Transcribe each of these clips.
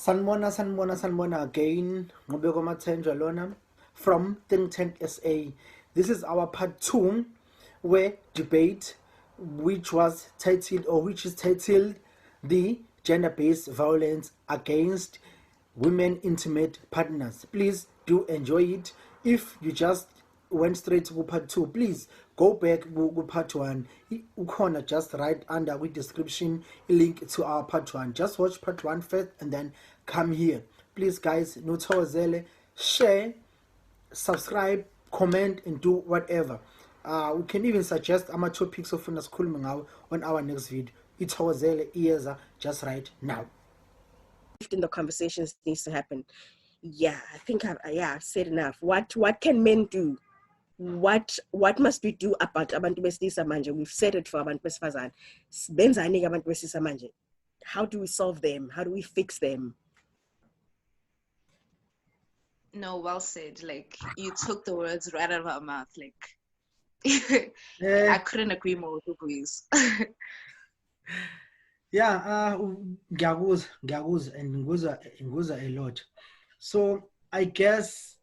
Sanbona again. Ngobeko Mathenjwa lona from Think Tank SA. This is our part 2 where debate which is titled the gender-based violence against women intimate partners. Please do enjoy it. If you just went straight to part 2, please go back to part 1. Ukhona just right under with description link to our part 1. Just watch part 1 first and then come here. Please guys, notawazele, share, subscribe, comment and do whatever. We can even suggest ama topics of sikhulume ngawo on our next video. Itawazele iyeza just right now. In the conversations needs to happen. Yeah, I think I've said enough. What can men do? What must we do about abantu besilisa manje? We've said it for abantu besifazane. Benzani abantu besilisa manje? How do we solve them? How do we fix them? No, well said. Like, you took the words right out of our mouth. Like, I couldn't agree more with you, please. Yeah, ngiyakuzwa and ngikuza a lot. So I guess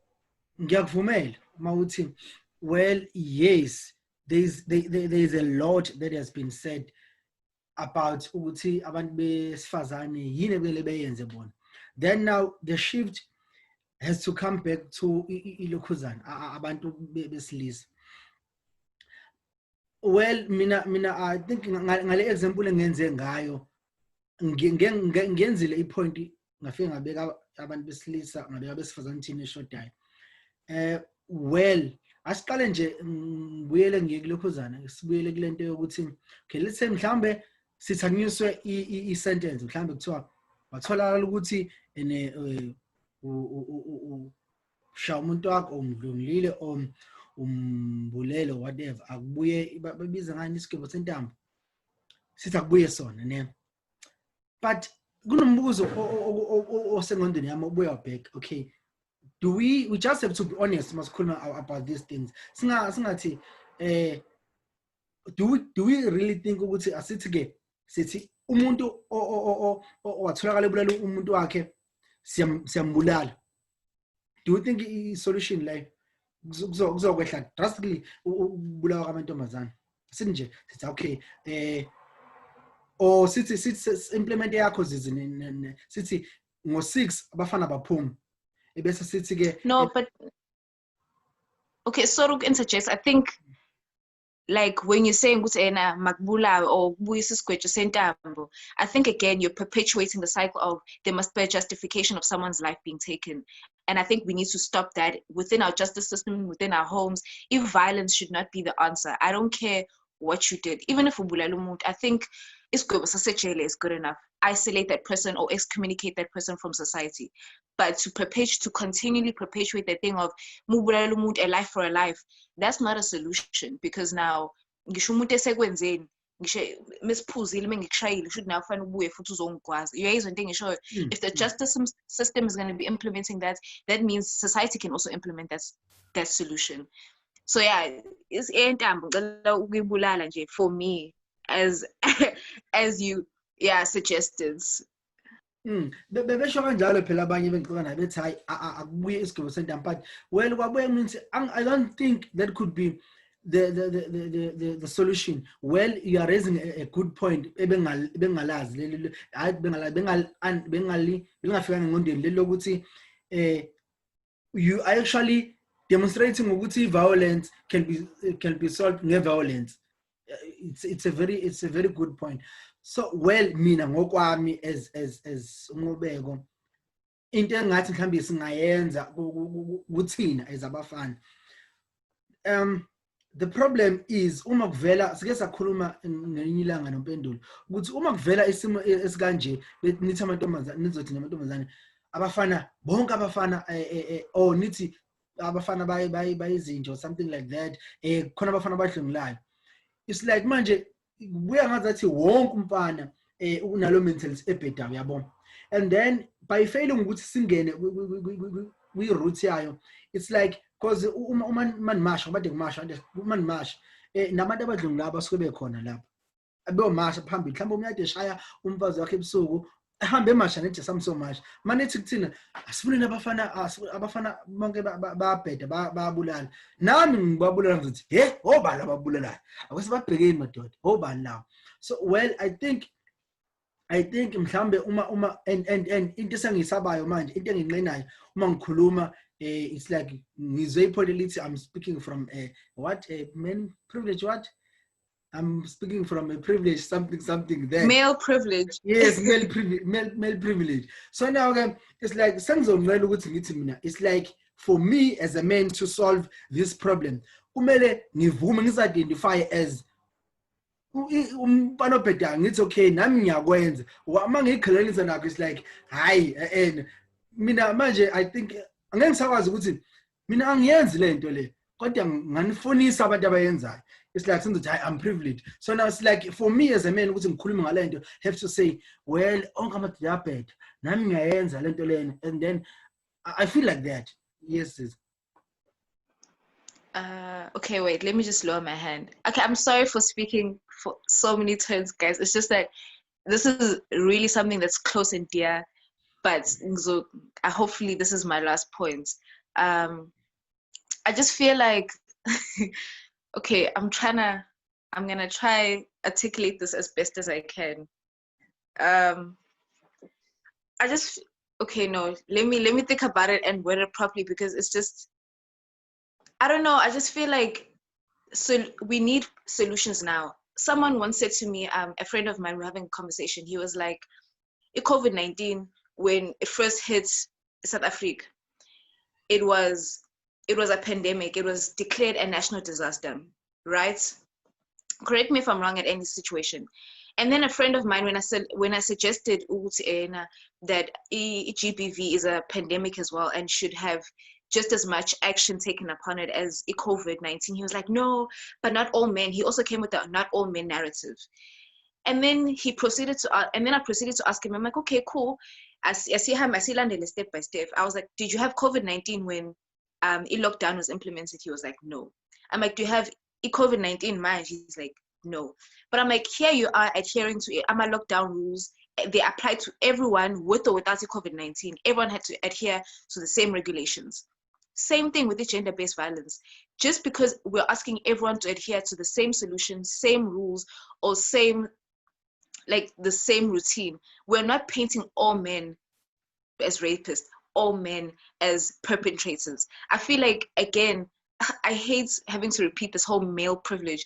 ngiyakuvumela mawuthi, well, yes, there's a lot that has been said about ukuthi abantu besifazane yini ebele beyenze bona. Then now the shift has to come back to ilokhuzana abantu besilisa. Well, mina I think ngale example engenze ngayo ngenzile ipoint ngafike ngabeka abantu besilisa ngabeka besifazane thina eshodayo. Well, asiqale nje ngibuyele ngiyelokhuzana sibuyele kulento yokuthi okay, let's say mhlambe sithanyiswe i-sentence mhlambe kuthiwa watholakala ukuthi usha umuntu wakho umdlungile umbulelo whatever akubuye babiza ngani isigwebo sentambo sithi akubuye sona ne, but kunombuzo osengqondweni yami obuya back. Okay, do we just have to be honest masikhuluma about these things? Singathi do we really think ukuthi asithi ke sithi umuntu owatholakala ebulala umuntu wakhe siyambulala? Do you think i-solution like kuzokwehla drastically ubulawa kwamantombazane? Sithi nje sithi okay, or sithi implement yakho sithi ngo-6 abafana baphuma ebese sithi ke no, but okay, so to interject, I think like when you're saying makbula or sentambo, I think again you're perpetuating the cycle of there must be a justification of someone's life being taken. And I think we need to stop that within our justice system, within our homes. If violence should not be the answer, I don't care what you did. Even if I think it's good, is good enough. Isolate that person or excommunicate that person from society. But to continually perpetuate that thing of a life for a life, that's not a solution, because now Miss Puzil should now find a way for if the justice system is going to be implementing that, that means society can also implement that solution. So yeah, it's for me as you suggested. Bebesho kanjalo phela abanye bengixoxa bethi hayi akubuye isigwebo sentambo, but well kwabuye ngithi I don't think that could be the solution. Well, you are raising a good point. Bengalazi bengafika ngqondweni lelokuthi you are actually demonstrating ukuthi violence can be solved nge-violence. It's a very good point. So well, mina ngokwami as uNqobeko, into engathi mhlambe singayenza kuthina as abafana. The problem is uma kuvela sike sakhuluma ngelinye ilanga noMpendulo ukuthi uma kuvela isimo esikanje nithi amantombazane nizothi namantombazane abafana bonke abafana or nithi abafana bayizinja or something like that, khona abafana badlungulayo. It's like manje kuya ngazathi wonke umfana unalo mentality ebheda uyabona, and then by failing ukuthi singene kwi route yayo, it's like because manimasha abade kumasha manimasha nabantu abadlungula abasuke bekhona lapha abeyomasha phambili, mhlawumbe umuntu ade eshaya umfazi wakhe ebusuku ehambe emasha nethi some so much manithi kuthina asifuneni abafana bonke bayabheda bayabulala nami ngibabulala ngizothi he obani ababulalayo akwese babhekeni madoda obani lawo. So well I think mhlambe uma and into esengisabayo manje into enginqenayo uma ngikhuluma it's like ngizwe iphole lithi I'm speaking from men privilege what I'm speaking from a privilege something there. Male privilege. Yes, male privilege. So now it's like it's like for me as a man to solve this problem. Kumele ngivume ngisidentify as umpanopeda ngithi okay nami ngiyakwenza. Uma ngikhelenisa nakho it's like hayi mina manje I think angeke ngisakwazi ukuthi mina angiyenzi le nto le kodwa nganifunisa abantu abayenzayo. It's like I'm privileged. So now it's like for me as a man ukuthi ngikhuluma ngale nto have to say well onke amadoda ayabheda nami ngiyayenza le nto lena and then I feel like that. Yes. Okay, wait, let me just lower my hand. Okay, I'm sorry for speaking for so many turns, guys. It's just that this is really something that's close and dear, but so hopefully this is my last point. I just feel like okay, I'm gonna try articulate this as best as I can. Let me think about it and word it properly because it's just, I don't know, I just feel like we need solutions now. Someone once said to me, a friend of mine, we were having a conversation, he was like, COVID-19, when it first hit South Africa, it was a pandemic. It was declared a national disaster, right? Correct me if I'm wrong at any situation. And then a friend of mine, when I suggested that GBV is a pandemic as well and should have just as much action taken upon it as COVID-19, he was like, no, but not all men. He also came with the not all men narrative. And then I proceeded to ask him, I'm like, okay, cool. I see Landele step by step. I was like, did you have COVID-19 when lockdown was implemented? He was like, no. I'm like, do you have COVID-19 man? He's like, no. But I'm like, here you are adhering to AMA lockdown rules. They apply to everyone with or without COVID-19. Everyone had to adhere to the same regulations. Same thing with the gender-based violence. Just because we're asking everyone to adhere to the same solutions, same rules, or the same routine, we're not painting all men as rapists, all men as perpetrators. I feel like, again, I hate having to repeat this whole male privilege.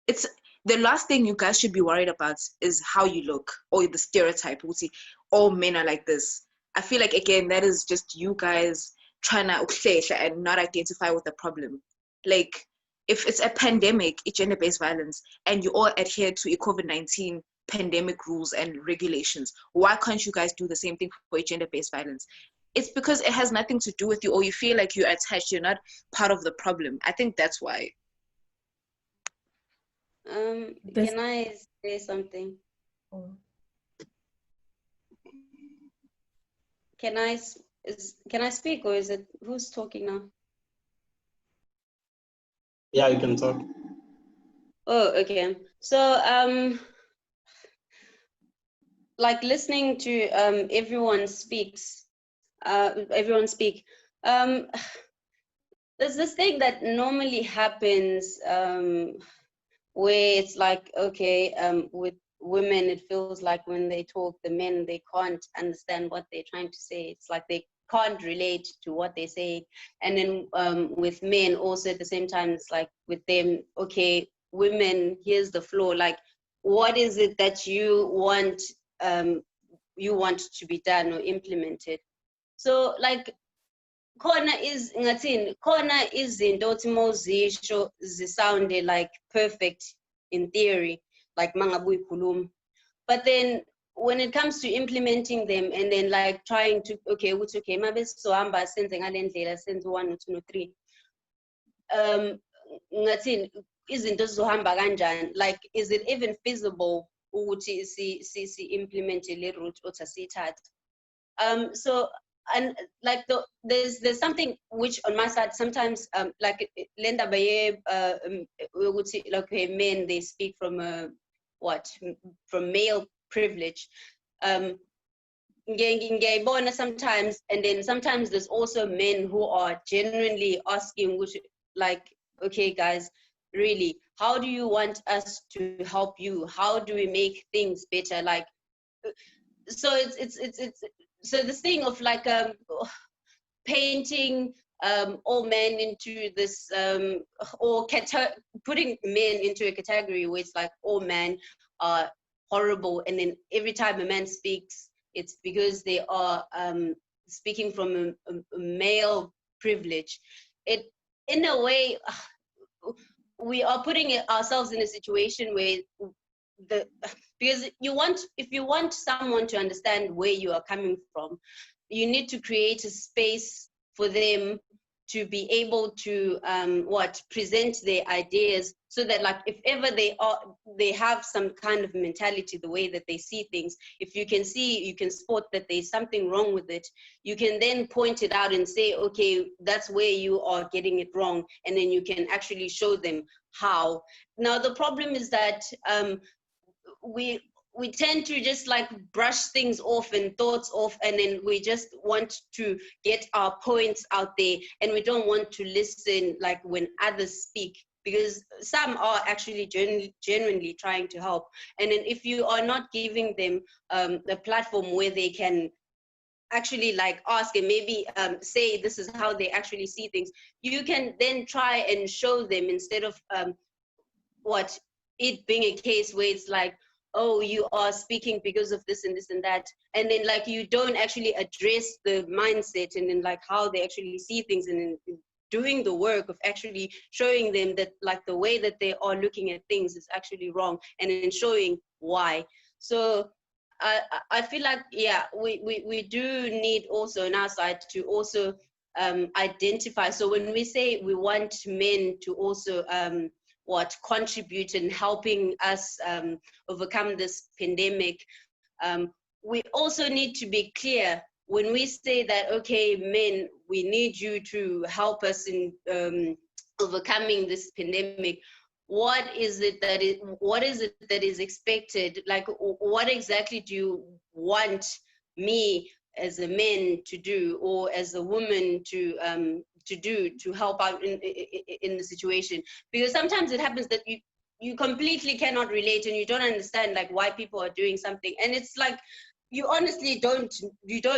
It's the last thing you guys should be worried about is how you look or the stereotype. We'll see all men are like this. I feel like, again, that is just you guys trying to and not identify with the problem. Like, if it's a pandemic, it's gender-based violence, and you all adhere to COVID-19 pandemic rules and regulations, why can't you guys do the same thing for gender-based violence? It's because it has nothing to do with you, or you feel like you're attached, you're not part of the problem. I think that's why. Can I say something? Can I speak, or is it who's talking now? Yeah, you can talk. Oh, okay. So like listening to everyone speak. There's this thing that normally happens where it's like, okay, with women, it feels like when they talk, the men, they can't understand what they're trying to say. It's like they can't relate to what they say. And then with men also at the same time, it's like with them, okay, women, here's the flow. Like, what is it that you want to be done or implemented? So like, khona izinto othi mawuzisho zisound like perfect in theory, like mangabu ikhuluma, but then when it comes to implementing them and then like trying to okay mabe sizohamba senze ngale ndlela senze 1 2 3 ngathini izinto zizohamba kanjani, like is it even feasible ukuthi si implement le route othi sithatha? So and like there's something which on my side sometimes like Linda Baye like men, they speak from from male privilege. sometimes, and then sometimes there's also men who are genuinely asking, which, like, okay, guys, really, how do you want us to help you? How do we make things better? Like, so it's so this thing of like painting all men into this or putting men into a category where it's like all men are horrible, and then every time a man speaks, it's because they are speaking from a male privilege. It, in a way, we are putting ourselves in a situation where because if you want someone to understand where you are coming from, you need to create a space for them to be able to present their ideas, so that, like, if ever they have some kind of mentality, the way that they see things, if you can spot that there's something wrong with it, you can then point it out and say, okay, that's where you are getting it wrong, and then you can actually show them how. Now the problem is that we tend to just like brush things off and thoughts off, and then we just want to get our points out there, and we don't want to listen like when others speak, because some are actually genuinely trying to help. And then if you are not giving them a platform where they can actually like ask and maybe say this is how they actually see things, you can then try and show them, instead of it being a case where it's like, oh, you are speaking because of this and this and that, and then like you don't actually address the mindset and then like how they actually see things, and then doing the work of actually showing them that like the way that they are looking at things is actually wrong, and then showing why. So I feel like, yeah, we do need also on our side to also identify. So when we say we want men to also contribute in helping us overcome this pandemic, we also need to be clear when we say that, okay, men, we need you to help us in overcoming this pandemic. What is it that is expected? Like, what exactly do you want me as a man to do, or as a woman to do to help out in the situation? Because sometimes it happens that you completely cannot relate, and you don't understand like why people are doing something, and it's like you honestly don't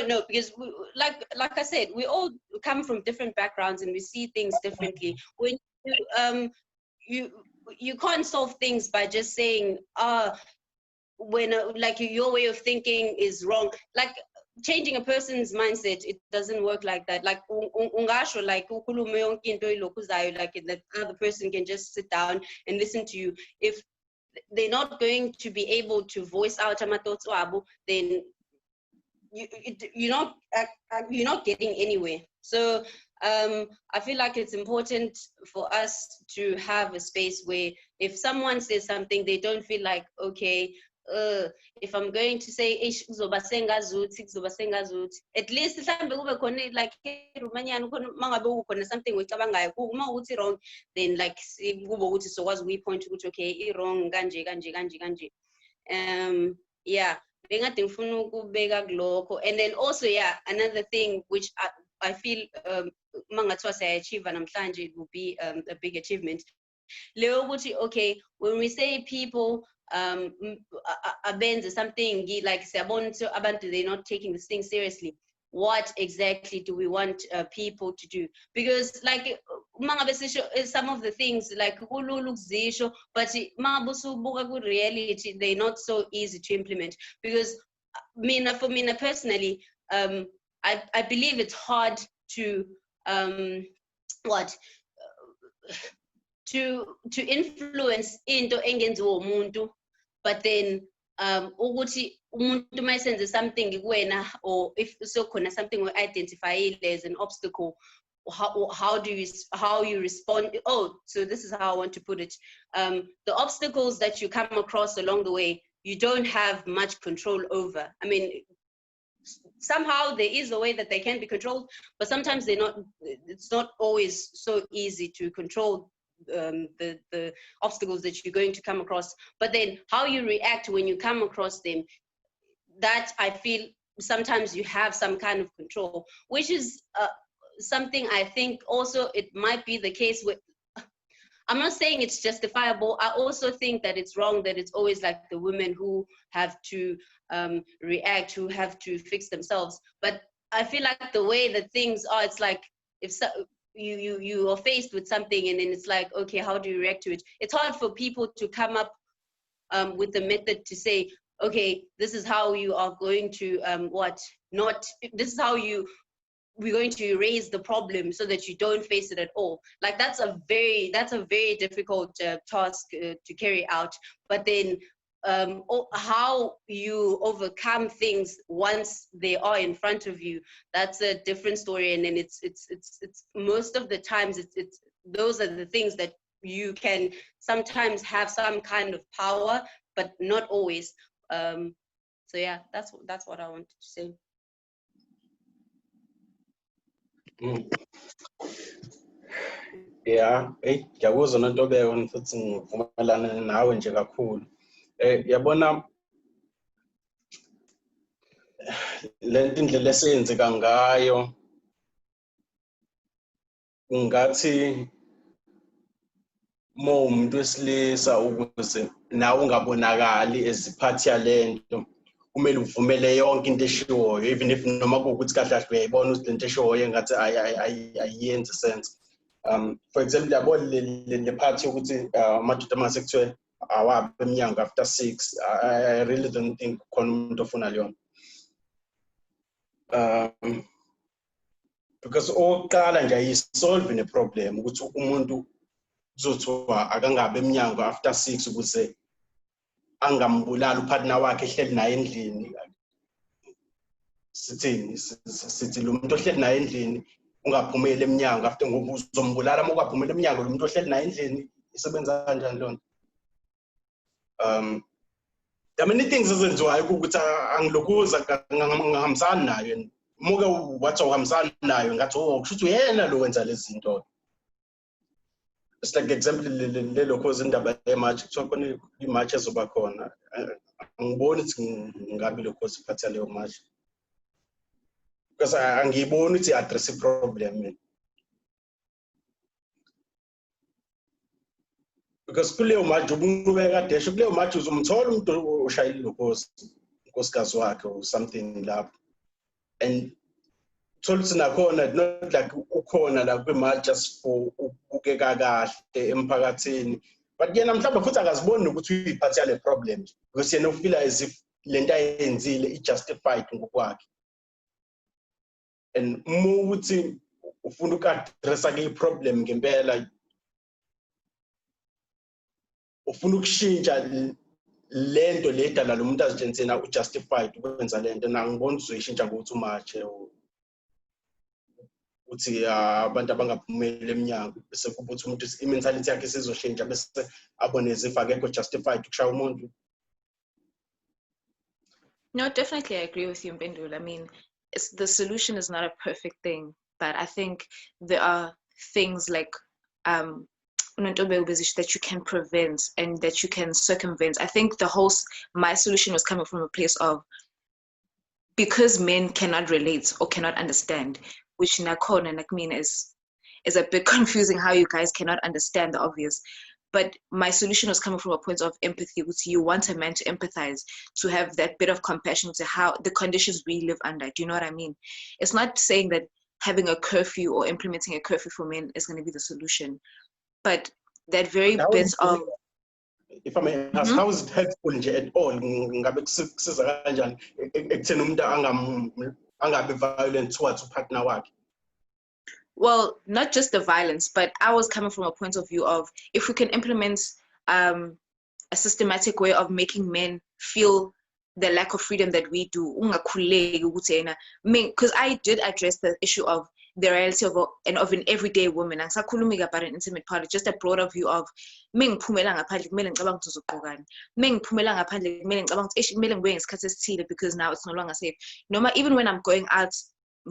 know, because like I said, we all come from different backgrounds and we see things differently. When you can't solve things by just saying when like your way of thinking is wrong. Like, changing a person's mindset, it doesn't work like that. Like ungasho like ukhulume yonke into ilokuzayo, like the other person can just sit down and listen to you. If they're not going to be able to voice out thoughts wabo, then you're not getting anywhere. So I feel like it's important for us to have a space where if someone says something, they don't feel like, okay, if I'm going to say at least mhlambe kube khona like erumanyana mangabe kukhona something wecabangayo uma uthi wrong, then like kube ukuthi sokwazi ukuyipoint ukuthi okay, wrong kanje kanje kanje kanje. Yeah, bengade ngifuna ukubeka kulokho. And then also, yeah, another thing which I feel mangathiwa siyachieve namhlanje, it will be a big achievement. Leyo ukuthi, okay, when we say people abenze something like siyabona abantu, they're not taking this thing seriously, what exactly do we want people to do? Because like some of the things like kulula ukuzisho, but mangabusubuka ku reality, they're not so easy to implement. Because for me personally, I believe it's hard to to influence into engenziwa umuntu, but then ukuthi umuntu mayisenze something kuwena, or if sokhona something we identify as an obstacle, how you respond. Oh, so this is how I want to put it. The obstacles that you come across along the way, you don't have much control over. I mean, somehow there is a way that they can be controlled, but sometimes it's not always so easy to control the obstacles that you're going to come across. But then how you react when you come across them, that I feel sometimes you have some kind of control, which is something I think also it might be the case with. I'm not saying it's justifiable. I also think that it's wrong that it's always like the women who have to react, who have to fix themselves. But I feel like the way that things are, it's like if you are faced with something and then it's like, okay, how do you react to it? It's hard for people to come up with the method to say, okay, this is how you are going to this is how we're going to raise the problem so that you don't face it at all. Like that's a very difficult task to carry out. But then how you overcome things once they are in front of you, that's a different story. And then it's most of the times it's those are the things that you can sometimes have some kind of power, but not always. So yeah, that's what I wanted to say. Yeah, ngiyakuzwa noNtobeko futhi ngivumelana nawe nje kakhulu. Yabona lento indlela esenzeka ngayo ngathi umuntu wesilisa ukuze nawe ungabonakali eziphathi yalento kumele uvumele yonke into eshiwoyo, even if noma kuwukuthi kahle kahle uyayibona ukuthi lento eshiwoyo ngathi ayiyenzi sense. For example, yabona le part yokuthi amadoda mase kuthiwe awabe eminyango after 6. I really don't think khona umuntu ofuna leyo. Because oqala nje ayisolve ne problem ukuthi umuntu uzothiwa akangabe eminyango after 6 ukuze angambulala upartner wakhe ehleli naye endlini. Sithi lo muntu ohleli naye endlini ungaphumeli eminyango after ngoba uzombulala uma ungaphumeli eminyango lo muntu ohleli naye endlini isebenza kanjani lona. There are many things ezenziwayo ukuthi angilokhuza ngihambisana nayo. Muke wathi uhambisana nayo ngathi kusho ukuthi uyena lo wenza lezi zinto. It's like example lelokhoza indaba yematch kuthiwa khona imatch ezoba khona. Angiboni ukuthi ngabe lokhoza iphatha leyo match. Because angiboni ukuthi address problem. Because kuleyo match ubunqubeka desho kuleyo match uzomthola umuntu oshayile lokhozi unkosikazi wakhe or something lapho. And thola ukuthi nakhona not like ukhona la kwi-match just for ukubukeka kahle emphakathini, but yena mhlawumbe futhi akaziboni ukuthi uyiphathi yale problem because yena ufila as if lento ayenzile i-justified ngokwakhe. And uma uthi ufuna uku-addressa ke i-problem ngempela ufuna ukushintsha lento ledala lo muntu azitshenzisela u-justified ukwenza lento, nangibona uzoyishintsha ngokuthi umathe uthi abantu abangaphumeli eminyango bese kuba ukuthi umuntu i-mentality yakhe sizoshintsha bese abone as if akekho justified ukushaya umuntu. No, definitely I agree with you, Mpendula. I mean, the solution is not a perfect thing, but I think there are things like that you can prevent and that you can circumvent. I think my solution was coming from a place of, because men cannot relate or cannot understand, which Nakon and Nakmin is a bit confusing how you guys cannot understand the obvious. But my solution was coming from a point of empathy, which you want a man to empathize, to have that bit of compassion to how the conditions we live under. Do you know what I mean? It's not saying that having a curfew or implementing a curfew for men is going to be the solution, but that very bit of... If I may ask, how is it helpful at all? Ngabe kusiza kanjani ekutheni umuntu angabe violent towards partner wakhe? Well, not just the violence, but I was coming from a point of view of, if we can implement a systematic way of making men feel the lack of freedom that we do, because I did address the issue of the reality of an everyday woman, and about an intimate part, just a broader view of because now it's no longer safe. Even when I'm going out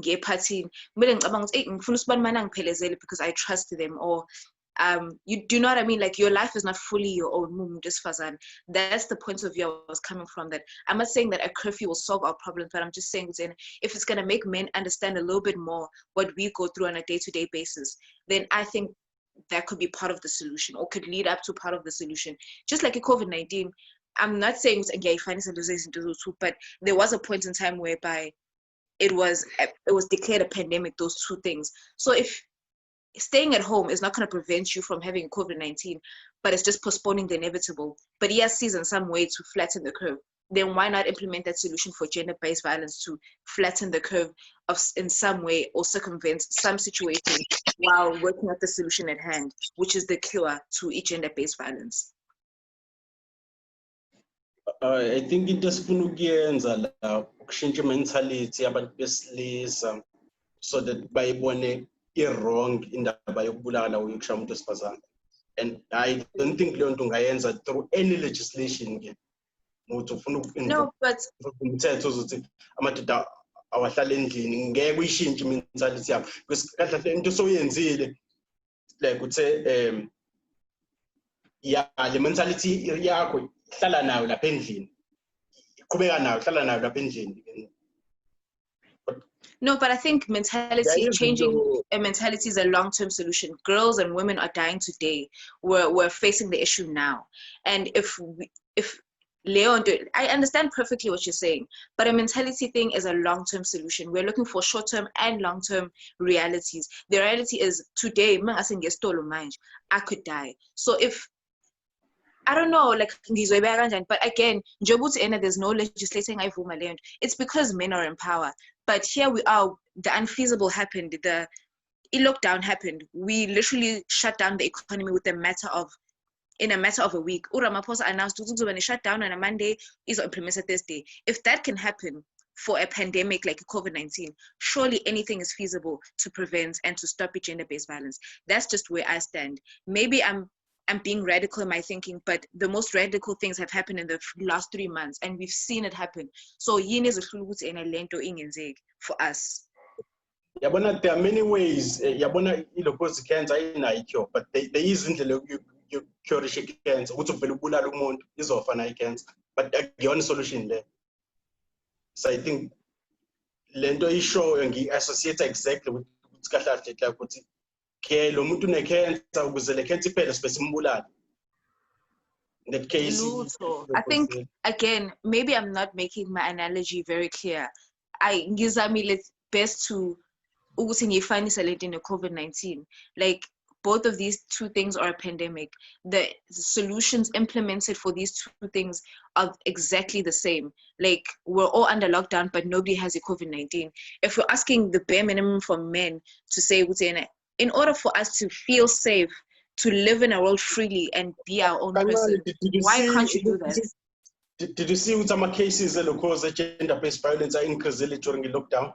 gay party, because I trust them, or You do know what I mean? Like, your life is not fully your own. That's the point of view I was coming from. That I'm not saying that a curfew will solve our problems, but I'm just saying if it's gonna make men understand a little bit more what we go through on a day-to-day basis, then I think that could be part of the solution, or could lead up to part of the solution. Just like COVID-19, I'm not saying but there was a point in time whereby it was declared a pandemic, those two things. So if staying at home is not going to prevent you from having COVID-19, but it's just postponing the inevitable, but he has sees in some way to flatten the curve, then why not implement that solution for gender-based violence to flatten the curve in some way, or circumvent some situation while working at the solution at hand, which is the cure to gender-based violence? I think into esifuna ukuyenza la ukushintsha mentality yabantu besilisa so that bayibone i-wrong indaba yokubulala uyokushaya umuntu wesifazane. And I don't think leyo nto ungayenza through any legislation ke. Ukuthi ufuna No, but umthetho ozothi amadoda awahlala endlini, ngeke uyishintshe mentality yabo. Because kahle into soyenzile like uthe yeah, the mentality yakho hlala nayo lapha endlini. Qhubeka nayo, hlala nayo lapha endlini. No, but I think changing a mentality is a long-term solution. Girls and women are dying today. We're facing the issue now. And if Leon, I understand perfectly what you're saying, but a mentality thing is a long-term solution. We're looking for short-term and long-term realities. The reality is today, I could die. So if I don't know, like, but again, there's no legislating. It's because men are in power. But here we are, the unfeasible happened, the lockdown happened. We literally shut down the economy in a matter of a week. Ramaphosa announced when they shut down on a Monday, is implemented Thursday. If that can happen for a pandemic like COVID-19, surely anything is feasible to prevent and to stop gender-based violence. That's just where I stand. Maybe I'm being radical in my thinking, but the most radical things have happened in the last 3 months, and we've seen it happen. So for us. Yabona, there are many ways. Yabona ilokhozi cancer ayinayo, but there is indlela yokucurisha cancer. Ukuthi uvela ubulala umuntu izofa nayo cancer, but akuyona solution le. So I think lento ishow ngi-associate exactly with kahle kahle ukuthi ke lo muntu une-cancer ukuze le cancer iphele sibe simbulala. In that case, I think, again, maybe I'm not making my analogy very clear. It's best to find in COVID-19. Like, both of these two things are a pandemic. The solutions implemented for these two things are exactly the same. Like, we're all under lockdown, but nobody has a COVID-19. If we're asking the bare minimum for men to say, in order for us to feel safe, to live in a world freely and be our own person, why can't you do that? Did you see some cases that cause gender-based violence are increasing during the lockdown?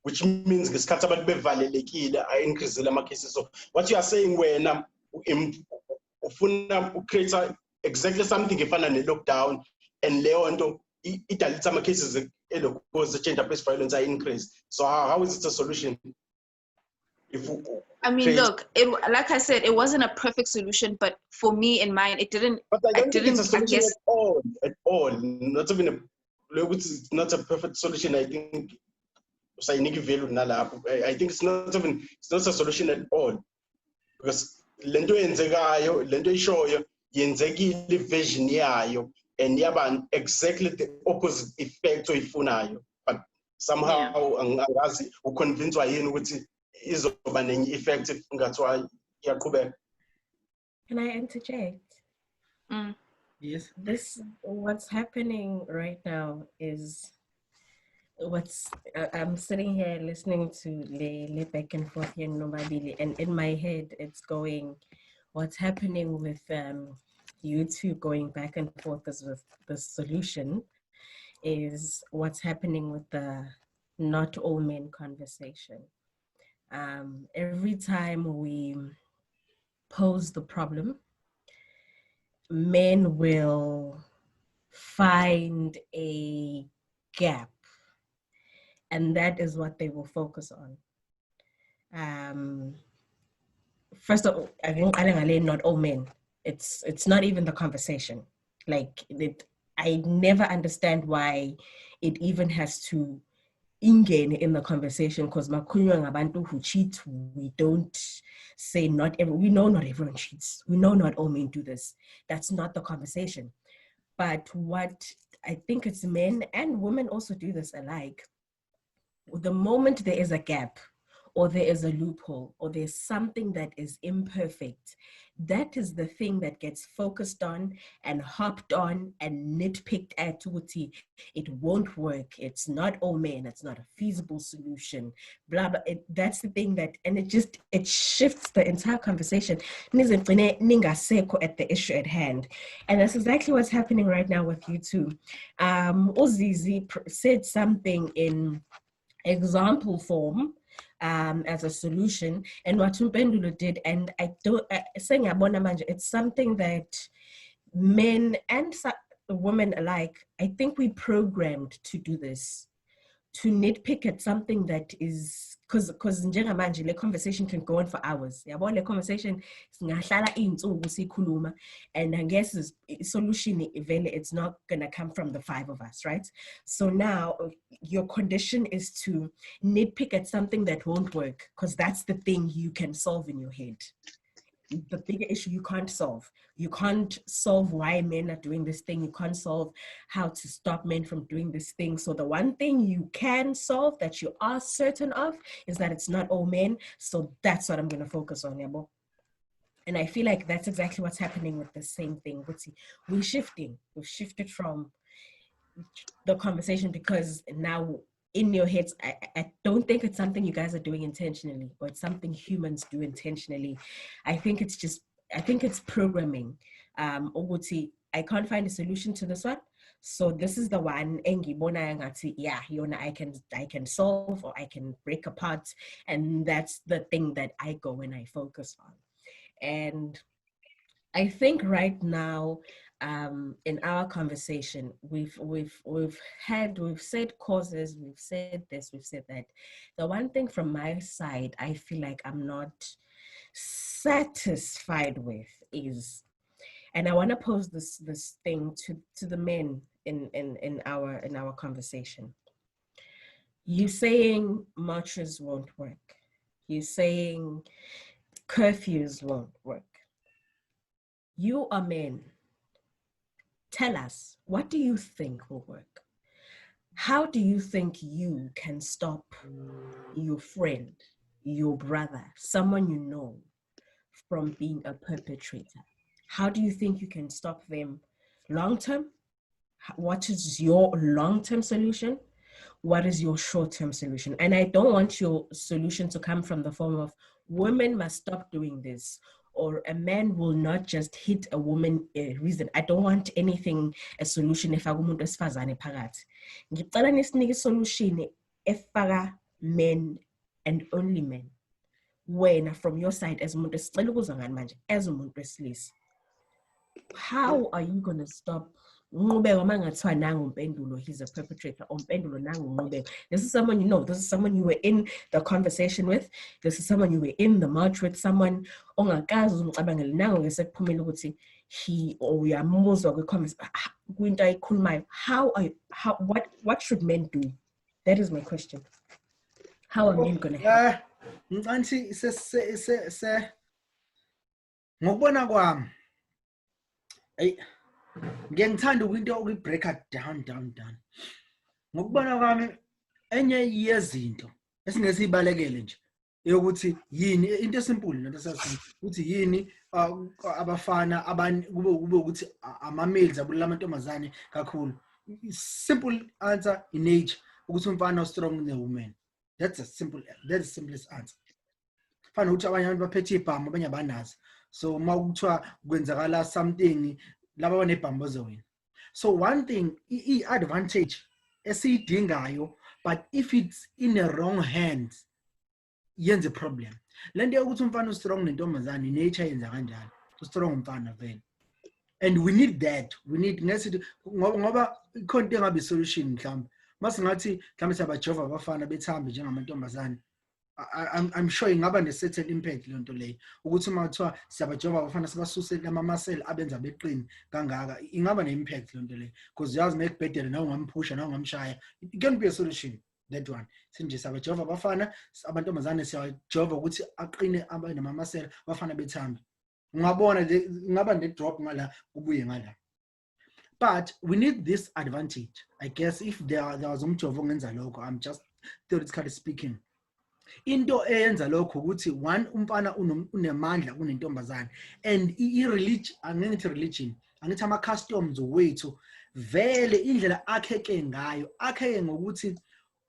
Which means ngesikhathi abantu bevalelekile increase ama cases. So what you are saying wena ufuna create exactly something efana ne-lockdown, and leyo nto idalitha ama cases cause gender-based violence are increase. So how is it a solution? Look, like I said, it wasn't a perfect solution, but for me in mind, it didn't. But I don't think it's a solution at all. Not even it's not a perfect solution. I think I think it's not a solution at all, because lento yenzekayo, lento ishoyo yenzekile version yayo, and yaba exactly the opposite effect oyifunayo, but somehow angazi uconvince yini ukuthi izoba nenye effective ngathiwa iyaqhubeka. Can I interject? Yes. What's happening right now is I'm sitting here listening to Le back and forth here in Nobabili, and in my head it's going, what's happening with you two going back and forth as with the solution is what's happening with the not all men conversation. Every time we pose the problem, men will find a gap, and that is what they will focus on. first of all, not all men. It's not even the conversation. Like I never understand why it even has to ingene in the conversation, because abantu who cheat, we don't say we know not everyone cheats. We know not all men do this. That's not the conversation. But what I think it's men and women also do this alike. The moment there is a gap, or there is a loophole, or there's something that is imperfect, that is the thing that gets focused on and hopped on and nitpicked at. It won't work. It's not all men. It's not a feasible solution. Blah blah. That's the thing and it shifts the entire conversation. At the issue at hand, and that's exactly what's happening right now with you too. Uzizi said something in example form as a solution, and what Mpendulo did, and it's something that men and women alike, I think we programmed to do this, to nitpick at something that is, because njengamanje le conversation can go on for hours. Yabo le conversation singahlala iy'nsuku sikhuluma, and I guess solution it's not gonna come from the five of us, right? So now your condition is to nitpick at something that won't work, because that's the thing you can solve in your head. The bigger issue you can't solve. You can't solve why men are doing this thing. You can't solve how to stop men from doing this thing. So the one thing you can solve, that you are certain of, is that it's not all men. So that's what I'm going to focus on, Yabo. And I feel like that's exactly what's happening with the same thing. We're shifting. We've shifted from the conversation, because now in your heads, I don't think it's something you guys are doing intentionally, or it's something humans do intentionally. I think it's programming. I can't find a solution to this one, so this is the one. Yeah, I can solve, or I can break apart, and that's the thing that I go and I focus on. And I think right now, in our conversation, we've said causes, we've said this, we've said that. The one thing from my side, I feel like I'm not satisfied with is, and I want to pose this thing to the men in our conversation. You saying marches won't work. You saying curfews won't work. You are men. Tell us, what do you think will work? How do you think you can stop your friend, your brother, someone you know, from being a perpetrator? How do you think you can stop them long-term? What is your long-term solution? What is your short-term solution? And I don't want your solution to come from the form of women must stop doing this, or a man will not just hit a woman a reason. I don't want anything, a solution if umuntu wesifazane phakathi. Ngicela nisinike solution efaka men and only men. When from your side as umuntu sicela ukuzwa ngani manje as umuntu wesilisa, how are you going to stop Nqubeko mangathiwa nangu Mpendulo, he's a perpetrator, or Mpendulo nangu Nqubeko? This is someone you know, this is someone you were in the conversation with, this is someone you were in the march with, someone ongakazi umcabangele nangu ngesekuphumela ukuthi he or uyamuzwa kwinto ayikhulumayo. What should men do? That is my question. How are men going to help? Ncanthi ngokubona kwami, ngiyangithanda into ukubreaka down. Ngokubona kwami, enye yezinto esingesibalekele nje yokuthi yini into esimple lento sathi ukuthi yini abafana kube ukuthi ama-males abulala amantombazane kakhulu. Simple answer in nature ukuthi umfana strong ne-woman. That's the simplest answer. Fana ukuthi abanye abantu baphethe ibhamu, abanye abanazo. So mawukuthiwa kwenzakala something, laba banebhamu bazowina. So one thing, i-advantage esiyidingayo, but if it's in the wrong hands, yenza a problem. Lento yokuthi umfana strong nentombazane, nature yenza kanjalo. Strong umfana vele. And we need that. We need ngesithi ngoba ikhona into engabe solution mhlawumbe. Masingathi mhlawumbe siyabajova abafana bethambe njengamantombazane. I'm sure ingaba ne-certain impact le nto leyo ukuthi uma kuthiwa siyabajova abafana sibasuse ama-muscle abenza beqini kangaka ingaba ne-impact le nto leyo because uyazi nekubhedele nawe ungamphusha nawe ungamshaya. It can be a solution, that one. Sinje siyabajova abafana amantombazane siyajova ukuthi aqine abe nama-muscle abafana bethambe. Ungabona ingaba ne-drop ngala kubuye ngala. But we need this advantage, I guess. If there was umjovo ongenza lokho, I'm just theoretically speaking. Into eyenza lokho ukuthi one umfana unemandla kunentombazane, and i-religion, angithi religion, angithi ama-customs wethu vele indlela akheke ngayo akheke ngokuthi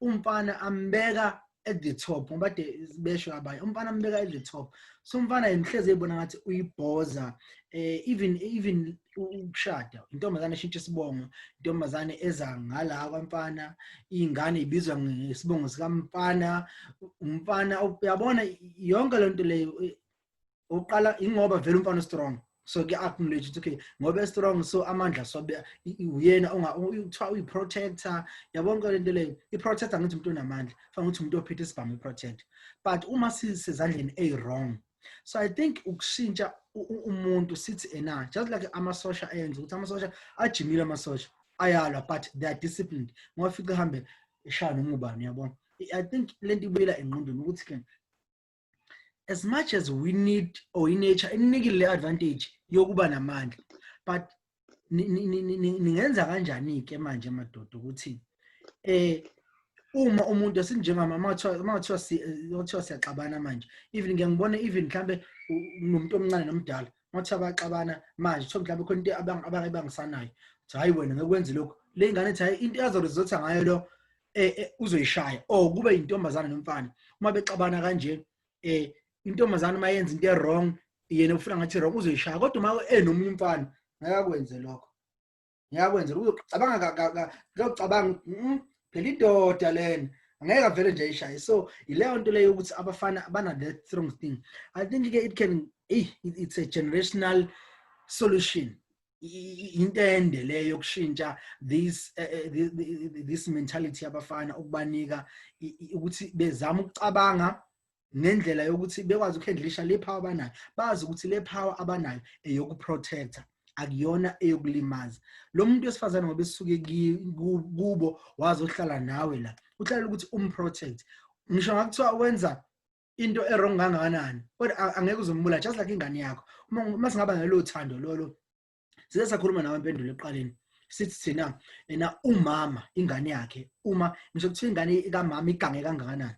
umfana ambeka at the top ngoba besho abanye umfana ambeka at the top. So umfana yemhleze ebona ngathi uyibhoza, even ukushada intombazane eshintshe isibongo, intombazane eza ngala kwamfana, ingane ibizwa ngesibongo sikamfana, umfana uyabona yonke lento leyo oqala ingoba vele umfana strong. So ke acknowledge okay ngoba strong so amandla sobe uyena uthiwa uyi-protector, yabonke lento leyo. I-protector ngithi umuntu onamandla fanele ukuthi umuntu ophethe isibhamu i-protect, but uma sisezandleni wrong. So I think ukushintsha umuntu sithi ena just like amasosha ayenza ukuthi amasosha ajimile, amasosha ayalwa but they are disciplined. Ngoba fika hambe eshana ngubani yabona. I think lento ibuyela engqondweni ukuthi ke as much as we need or in nature inikile le advantage yokuba namandla, but ningenza kanjani ke manje madoda ukuthi uma umuntu esinjengama mathiwa siyaxabana manje, even ngiyangibona even mhlambe umuntu omncane nomdala mathiwa baxabana manje kuthiwa mhlambe khona into abangisanayo ukuthi hayi wena ngekwenza lokho, le ngane ethi hayi into azorizotha ngayo lo uzoyishaya, or kube intombazana nomfana uma bexabana kanje intombazana uma yenza into wrong yena ufuna ngathi wrong uzoyishaya, kodwa uma nomunye umfana ngakakwenze lokho, ngiyakwenza uzoqabanga ngiyacabanga phela idoda lena angeke vele nje ayishaye. So ileyo nto leyo ukuthi abafana abana that strong thing. I think it can it's a generational solution. Into ende leyo yokushintsha this mentality yabafana ukubanika ukuthi bezama ukucabanga ngendlela yokuthi bekwazi ukhandlisha le power abanayo, bazi ukuthi le power abanayo eyokuprotecta akuyona eyokulimaza. Lo muntu wesifazane ngoba esuke kubo wazohlala nawe la uhlala ukuthi umprotect, ngisho ngakuthiwa wenza into wrong kangakanani kodwa angeke uzombula, just like ingane yakho. Uma singaba ngelo thando lolo size sakhuluma nawe impendulo eqaleni sithi thina umama ingane yakhe, uma ngisho kuthiwa ingane kamama igange kangakanani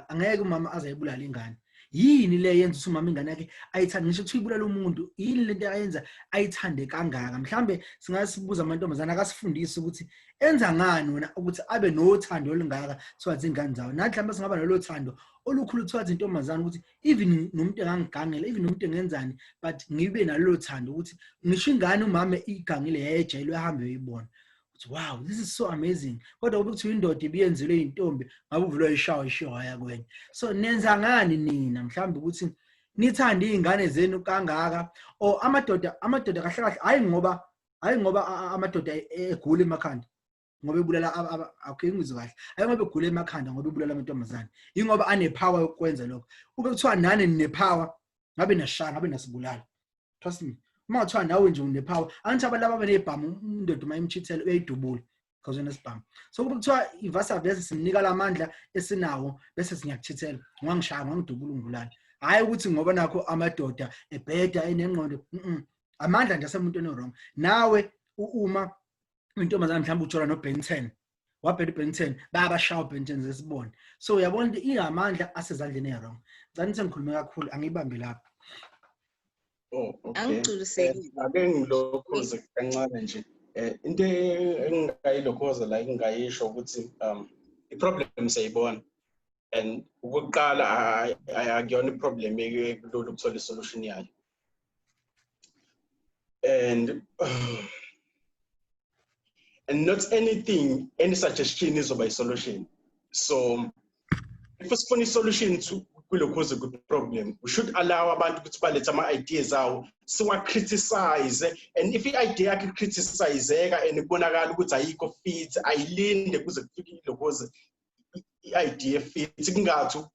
angeke umama azayibulala ingane. Yini le yenza ukuthi umama ingane yakhe ayithande, ngisho kuthiwa ibulala umuntu, yini lento ayenza ayithande kangaka? Mhlambe singasibuza amantombazana akasifundise ukuthi enza ngani wena ukuthi abe nothando olungaka toward ingane zawo. Nathi mhlawumbe singaba nalo thando olukhulu toward intombazana ukuthi even nomuntu engangigangela, even nomuntu engenzani, but ngibe nalo thando ukuthi ngisho ingane umama igangile yayejayelwe ahambe uyibona. Wow, this is so amazing. Kodwa kube kuthiwa indoda ibiyenzelwe intombi ngabe uvulwe ishawa haya kwenye. So nenza ngani nina mhlawumbe ukuthi nithande izingane zenu kangaka, or amadoda kahle kahle hayi ngoba amadoda egula emakhanda ngoba ebulala akengizwe kahle, hayi ngoba egula emakhanda ngoba ebulala amantombazane, ingoba ane power yokwenza lokho. Ube kuthiwa nani ne power ngabe nashaya ngabe nasibulala. Trust me, uma kuthiwa nawe nje une power angithi abalaba benebhamu indoda uma imchithela uyayidubula because unesibhamu. So kube kuthiwa ivasa verse sinika lamandla esinawo bese sinyakuchithela ngangishaya ngangidubula ungibulala, hayi ukuthi ngoba nakho amadoda ebheda enengqondo. Amandla nje asemuntu wrong. Nawe uma intombazana mhlawumbe ujola no Ben 10 wabheda Ben 10 bayabashaya Ben 10 zesibone. So uyabona ihamandla asezandleni wrong. Ngicela sengikhulume kakhulu angibambe lapha. Oh, okay. Angigculisekile. Ake ngilokhoze kancane nje. Into engingayilokhoza la engingayisho ukuthi i-problem siyayibona, and ukuqala akuyona i-problem ekulula ukuthola i-solution yayo. And not anything, any suggestion is by solution. So if it's funny solution to cause a good problem, we should allow abantu ukuthi balethe ama-ideas awo siwa-criticize, and if i-idea yakhe criticizeka and ibonakala ukuthi ayikho fit ayilinde kuze kufike ilokhoze i-idea fit kungathu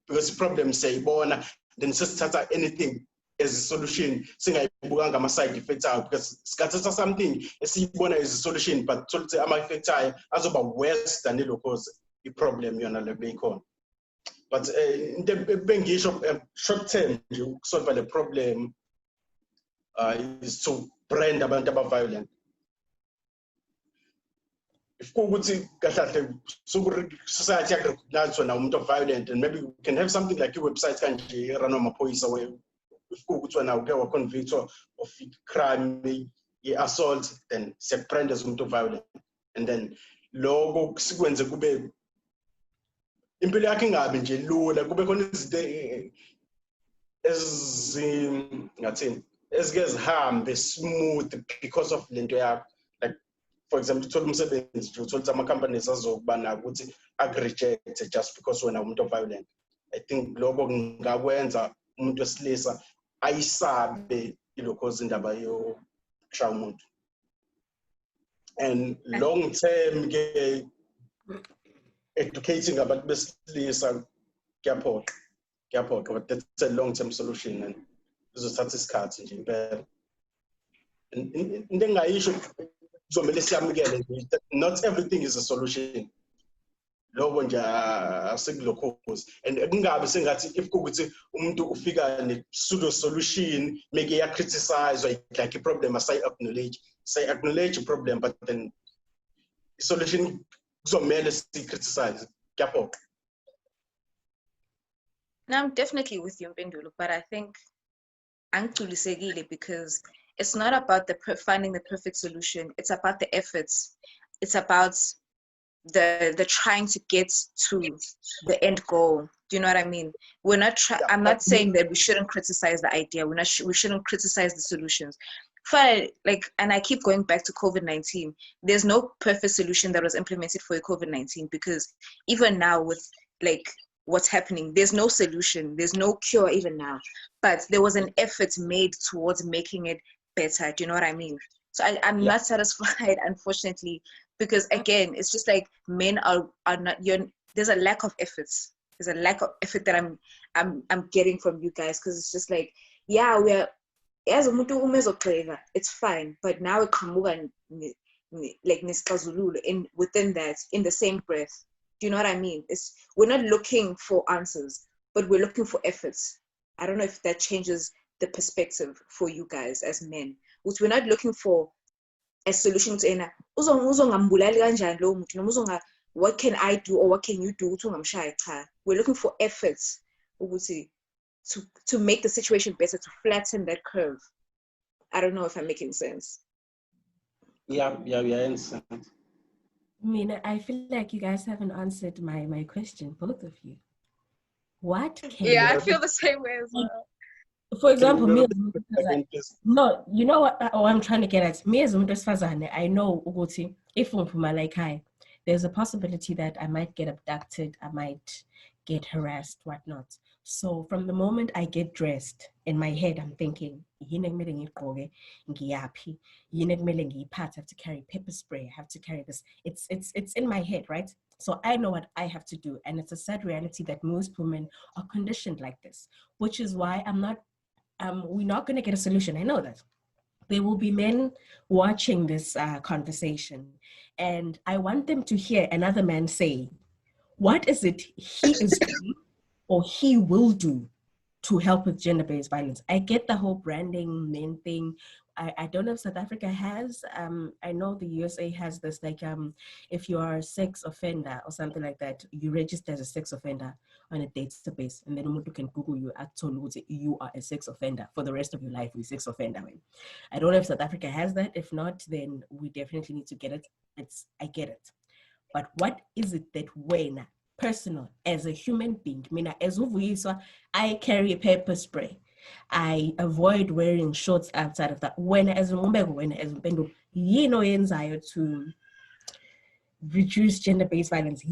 because i-problem siyayibona then sesithatha anything as a solution singayibukanga ama-side effects ayo because sikathatha something esiyibona as a solution but tholukuthi ama-effects ayo azoba worse than ilokhoze i-problem yona le beyikhona. But into bengisho short term nje ukusolve le problem is to brand abantu aba-violent. If kukuthi kahle society recognize wena umuntu of-violent and maybe we can have something like i-website kanje run amaphoyisa where if kukuthi wena uke wa-convict of crime i-assault then siyakubrand as umuntu of-violent and then lokho sikwenze kube impilo yakhe ingabi nje lula kube khona izinto ngathini ezike zihambe smooth because of lento yakho. Like for example uthola umsebenzi nje uthola ama-companies azokuba nako ukuthi akurejecte just because wena umuntu of-violent. I think lokho kungakwenza umuntu wesilisa ayisabe ilokhoze indaba yokushaya umuntu. And long term ke educating abantu besilisa kuyaphoqa but that's a long term solution and izothatha isikhathi nje impela. Into engayisho kuzomela siyamukele not everything is a solution. Lokho nje asikulokhozi and kungabe sengathi if kukuthi umuntu ufika ne pseudo solution make ya criticize like a problem say acknowledge a problem but then the solution kuzomela si criticize kuyaphoqa. No, I'm definitely with you, Mpendulo, but I think angculisekile because it's not about finding the perfect solution. It's about the efforts. It's about the trying to get to the end goal. Do you know what I mean? We're not I'm not saying that we shouldn't criticize the idea. We shouldn't criticize the solutions. And I keep going back to COVID-19. There's no perfect solution that was implemented for COVID-19 because even now with like what's happening, there's no solution, there's no cure even now. But there was an effort made towards making it better. Do you know what I mean? So I'm not satisfied, unfortunately, because again, it's just like men are not. There's a lack of efforts. There's a lack of effort that I'm getting from you guys because it's just like we're. As umuntu umezoqheka, it's fine, but now it qamuka like nesixazululo within that in the same breath. Do you know what I mean? We're not looking for answers, but we're looking for efforts. I don't know if that changes the perspective for you guys as men. Which we're not looking for a solution to what can I do or what can you do to. We're looking for efforts to make the situation better, to flatten that curve. I don't know if I'm making sense. Yeah, understand. I mean, I feel like you guys haven't answered my question, both of you. What can I feel the same way as well. For example, me as no, you know what I'm trying to get at? Me as I know Uguti, if there's a possibility that I might get abducted, I might get harassed, whatnot. So from the moment I get dressed, in my head I'm thinking, I have to carry pepper spray, I have to carry this. It's in my head, right? So I know what I have to do. And it's a sad reality that most women are conditioned like this, which is why we're not going to get a solution. I know that. There will be men watching this conversation, and I want them to hear another man say, what is it he is doing or he will do to help with gender-based violence? I get the whole branding men thing. I don't know if South Africa has, I know the USA has this, like if you are a sex offender or something like that, you register as a sex offender on a database, and then someone can Google you, actually you are a sex offender for the rest of your life, you're a sex offender. I don't know if South Africa has that. If not, then we definitely need to get it. I get it. But what is it that when personal, as a human being, I carry a pepper spray, I avoid wearing shorts outside of that. To reduce gender-based violence,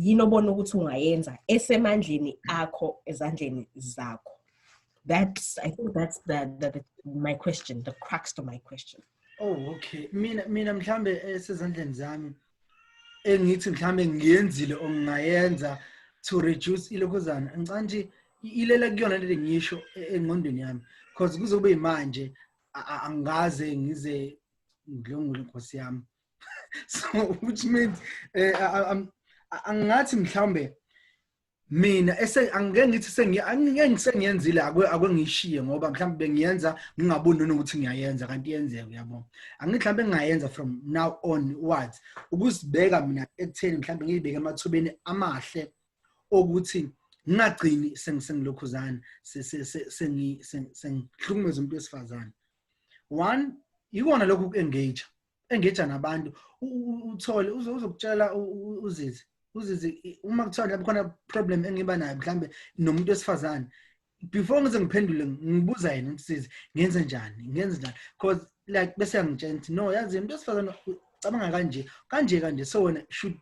that's, I think that's the my question, the crux to my question. Oh, okay. Mina mhlambe esezandleni zami engithi mhlambe ngiyenzile ongayenza to reduce ilokhuzana ngicela nje ilela kuyona le ngisho engqondweni yami because kuzobe manje angaze ngize ngilungule inkosi yami so which means angathi mhlambe mina angeke ngithi angiyenzile akwengiyishiye ngoba mhlambe bengiyenza ngingaboni ukuthi ngiyayenza kanti yenzeke uyabona angithi mhlambe ngingayenza from now on what ukusibeka mina ekutheni mhlambe ngiyibeke emathubeni amahle ukuthi ngingagcini sengilokhuzana sengihlukumeza umuntu wesifazane one ikona lokhu engage nabantu uthole uzokutshela uzizi uma kuthiwa lapho khona problem engiba nayo mhlambe nomuntu wesifazane before ngize ngiphendule ngibuza yena usizi ngenze njani because like bese ngitshela no yazi umuntu wesifazane cabanga kanje so wena should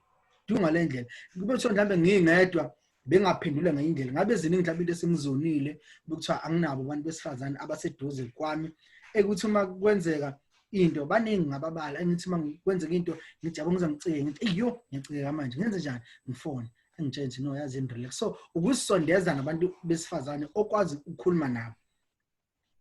do ngalendlela kube kuthiwa mhlambe ngingedwa bengaphendula ngendlela ngabe eziningi mhlambe into esengizonile bekuthiwa anginabo abantu besifazane abaseduze kwami ekuthi uma kwenzeka into baningi ngababala engithi mangikwenzeka into ngijabula ngicike ngithi iyo ngicike manje ngenze njani ngifone engitshela no yazi relax so ukusondeza nabantu besifazane okwazi ukukhuluma nabo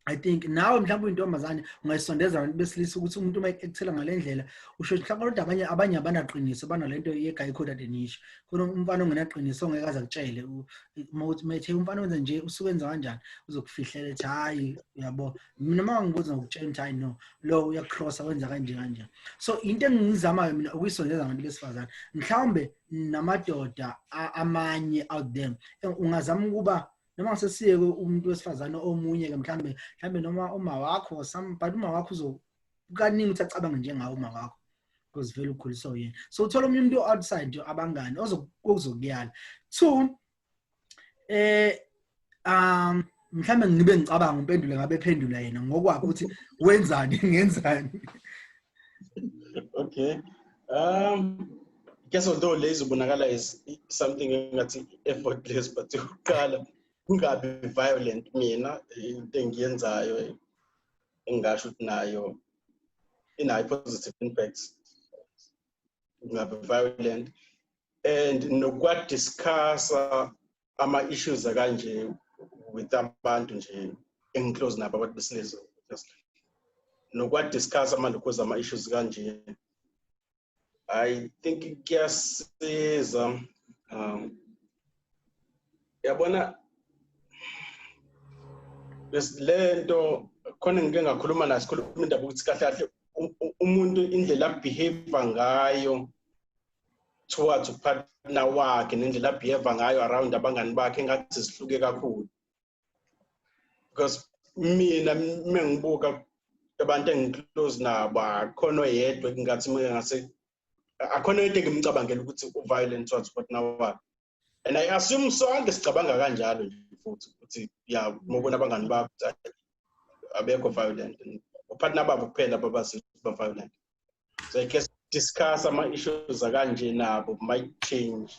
I think nawe mhlawumbe intombazane ungayisondeza abantu besilisa ukuthi umuntu uma ekuthela ngalendlela usho mhlawumbe kodwa abanye abanaqiniso banalento yegayikhoda denisho khona umfana ongenaqiniso ongeke aze akutshele ukuthi methe umfana wenza nje usuwenza kanjani uzokufihlela ethi hayi uyabo mina mangibuza ngokutshela ukuthi hayi no lo uyacrossa wenza kanje so into engizamayo mina ukuyisondeza abantu besifazane mhlawumbe namadoda amanye out there ungazama ukuba noma ngisesiye umuntu wesifazane omunye ke mhlambe noma uma wakho but uma wakho uzokaningi ukuthi acabanga njengawe uma wakho because vele ukhuliso yena so uthola umuntu outside abangani ozokuyala two mhlambe ngibe ngicabanga umpendule ngabe phendula yena ngokwakho ukuthi wenzani ngenzani okay guess although lazy ubonakala is something engathi effortless but uqala ungabi violent mina into engiyenzayo engasho ukuthi nayo inayo positive impacts ungabi violent and nokwadiscuss ama issues kanje with abantu nje engiclose nabo abantu besilisa nokwadiscuss amalokhoza ama issues kanje I think kuyasiza yabona lento khona ngike ngakhuluma naye sikhuluma indaba ukuthi kahle umuntu indlela behave ngayo towards partner wakhe nendlela behave ngayo around abangani bakhe engathi sihluke kakhulu because mina mengibuka abantu engiclose nabo akhona oyedwa engathi ngase akhona into engimcabangela ukuthi uviolent towards partner wakhe and I assume sonke sicabanga kanjalo nje futhi ukuthi ya mobona abangani bakho abekho violent upartner babo kuphela babasi violent so I guess discuss ama issues kanje nabo might change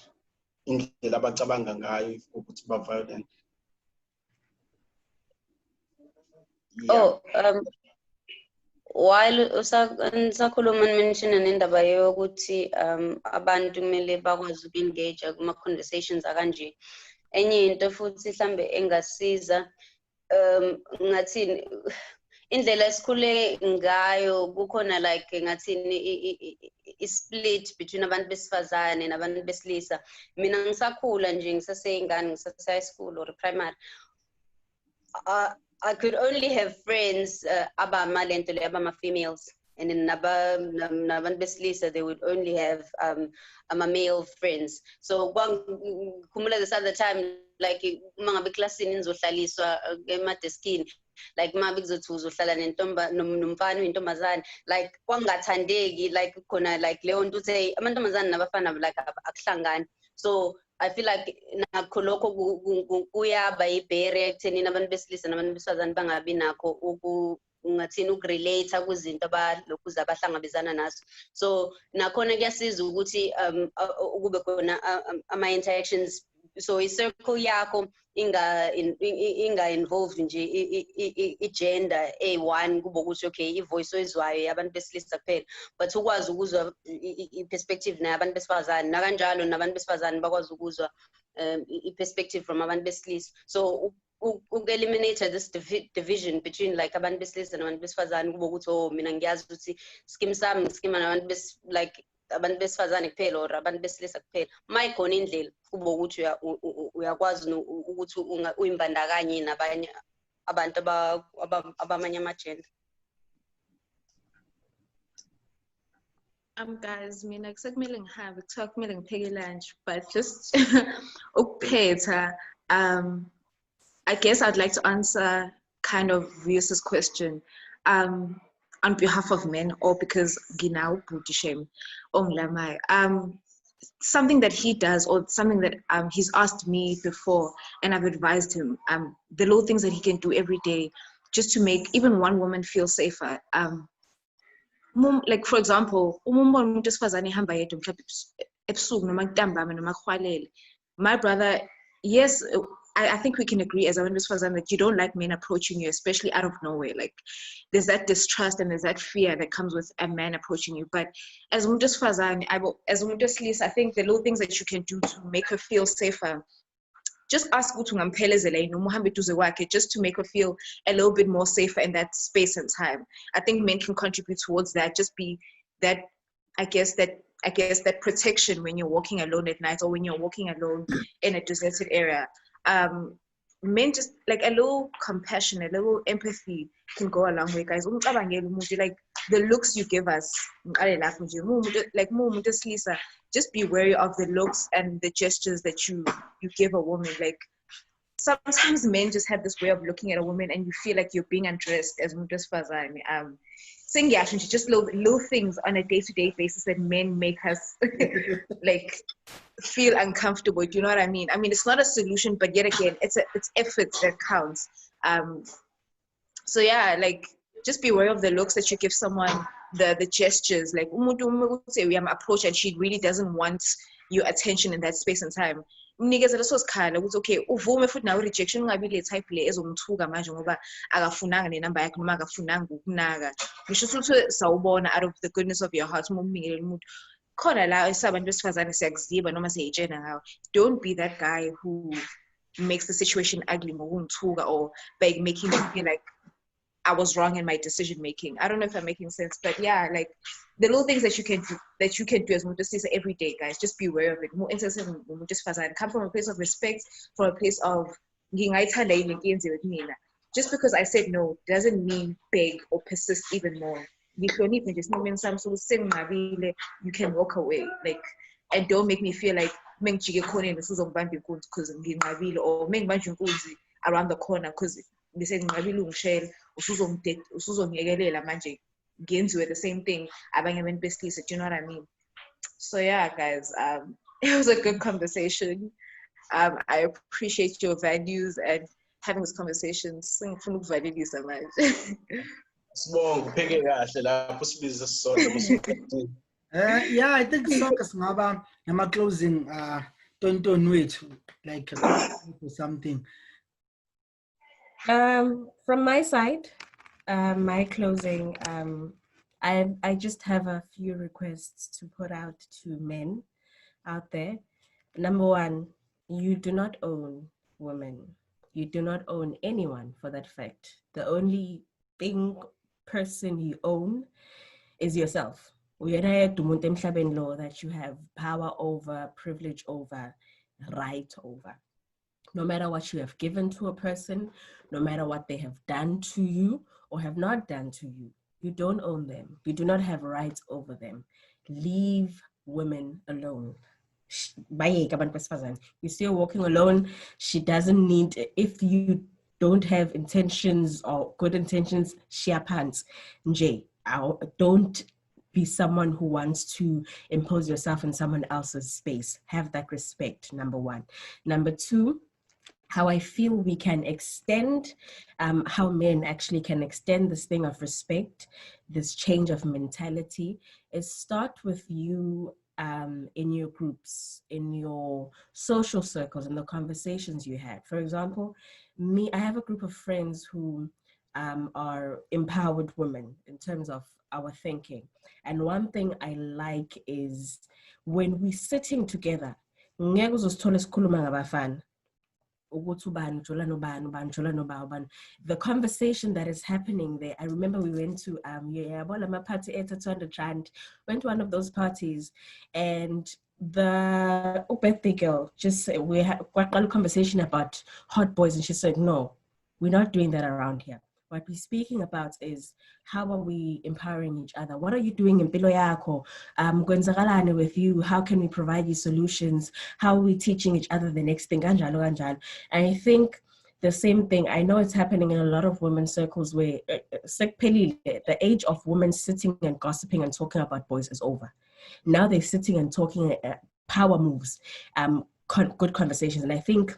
indlela abacabanga ngayo ukuthi ba violent while usakhuluma mention nendaba yokuthi abantu kumele bakwazi uku-engage kuma conversations akanje enye into futhi mhlambe engasiza ngathini indlela esikhule ngayo kukhona like ngathini i-split between abantu besifazane nabantu besilisa mina ngisakhula nje ngisaseyingane ngisase high school or primary I could only have friends abamalento le abama-females and then nabantu besilisa they would only have male friends so khumula this other time like uma ngabe classini nizohlaliswa emadeskini like uma bekuzothi uzohlala nomfana uyintombazane like kwangathandeki like khona like leyo nto uthi amantombazane nabafana like akuhlangani so I feel like nakho lokho kuyaba i-barrier ekutheni abantu besilisa nabantu besifazane bangabi nakho ungathini ukurelate kuzinto abalokhuza abahlangabezana nazo so nakhona kuyasiza ukuthi kube khona ama-interactions so i-circle yakho inga involved nje i-gender A1 kube ukuthi okay i-voice oyizwayo yabantu besilisa kuphela but ukwazi ukuzwa i-perspective nayabantu besifazane nakanjalo nabantu besifazane bakwazi ukuzwa perspective from abantu besilisa. So eliminate this division between like abantu besilisa nabantu besifazane kube ukuthi oh mina ngiyazi ukuthi scheme sami scheme nabantu like abantu besifazane kuphela or abantu besilisa kuphela. Mayikhona indlela kube ukuthi uyakwazi ukuthi uyimbandakanye nabanye abantu abamanye amagender. Guys, mina kusekumele ngihambe kuthiwa kumele ngipheke lunch, but just ukuphetha, I guess I'd like to answer kind of Vius's question on behalf of men, or because Ginau Butishem Onglamai. Something that he does, or something that he's asked me before, and I've advised him, the little things that he can do every day just to make even one woman feel safer. Like for example, my brother, yes, I think we can agree as a woman that you don't like men approaching you, especially out of nowhere. Like there's that distrust and there's that fear that comes with a man approaching you. But as a woman, I think the little things that you can do to make her feel safer, just ask just to make her feel a little bit more safer in that space and time. I think men can contribute towards that. Just be that, I guess that protection when you're walking alone at night or when you're walking alone in a deserted area. Men just like a little compassion, a little empathy can go a long way, guys. Like the looks you give us, like Lisa, just be wary of the looks and the gestures that you give a woman. Like sometimes men just have this way of looking at a woman and you feel like you're being undressed as Mutesfazane. Just little things on a day-to-day basis that men make us like feel uncomfortable. Do you know what I mean? I mean, it's not a solution, but yet again, it's effort that counts. So yeah, like just be aware of the looks that you give someone, the gestures. Like we approach and she really doesn't want your attention in that space and time. Okay, uvume futhi nawe rejection ungabi le type le ezomthuka manje ngoba akafunanga nenamba yakhe noma akafunanga ukunaka. Ngisho ukuthi sawubona out of the goodness of your heart umbingelela umuntu. Khona la esabantu besifazane siyakuziba noma siyitshena ngawe. Don't be that guy who makes the situation ugly ngokungithuka or by making me feel like I was wrong in my decision making. I don't know if I'm making sense, but yeah, like the little things that you can do as Mutesisa every day, guys. Just be aware of it. More interested in Mutesisa. Come from a place of respect, from a place of just because I said no doesn't mean beg or persist even more. You can walk away, like, and don't make me feel like because around the corner because they said games with the same thing. Do you know what I mean? So yeah, guys, it was a good conversation. I appreciate your values and having this conversation. Value so much. Yeah, I think Sokas Ngaba Nama closing Tonton wait like something. From my side, my closing, I just have a few requests to put out to men out there. Number one, you do not own women. You do not own anyone for that fact. The only person you own is yourself. That you have power over, privilege over, right over. No matter what you have given to a person, no matter what they have done to you or have not done to you, you don't own them. You do not have rights over them. Leave women alone. You're still walking alone. She doesn't need, if you don't have intentions or good intentions, share pants. Don't be someone who wants to impose yourself in someone else's space. Have that respect, number one. Number two, how I feel we can extend, how men actually can extend this thing of respect, this change of mentality, is start with you in your groups, in your social circles, in the conversations you had. For example, I have a group of friends who are empowered women in terms of our thinking. And one thing I like is when we're sitting together, ngeke uzosithola sikhuluma ngabafana ukuthi ubani ujola nobani ubani ujola nobani. The conversation that is happening there, I remember we went to yabona party at 200 rand, went to one of those parties, and the birthday girl just we had a conversation about hot boys, and she said, no, we're not doing that around here. What we're speaking about is how are we empowering each other? What are you doing in Pilo Yako? Kwenzakalani with you? How can we provide you solutions? How are we teaching each other the next thing? And I think the same thing, I know it's happening in a lot of women's circles where the age of women sitting and gossiping and talking about boys is over. Now they're sitting and talking power moves, good conversations. And I think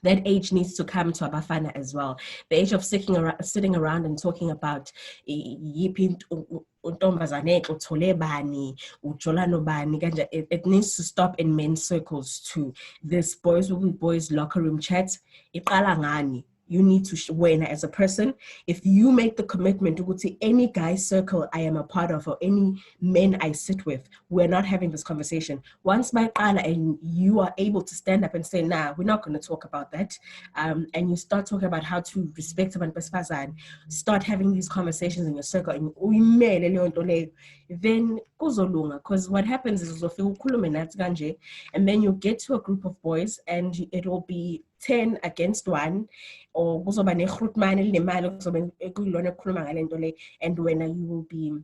that age needs to come to Abafana as well. The age of sitting around and talking about it needs to stop in men's circles too. This boys will be boys locker room chat. You need to win as a person. If you make the commitment to go to any guy circle I am a part of or any men I sit with, we're not having this conversation. Once my qala and you are able to stand up and say, nah, we're not going to talk about that. And you start talking about how to respect someone, start having these conversations in your circle, and then because what happens is and then you get to a group of boys and it will be 10 against 1, or and when you will be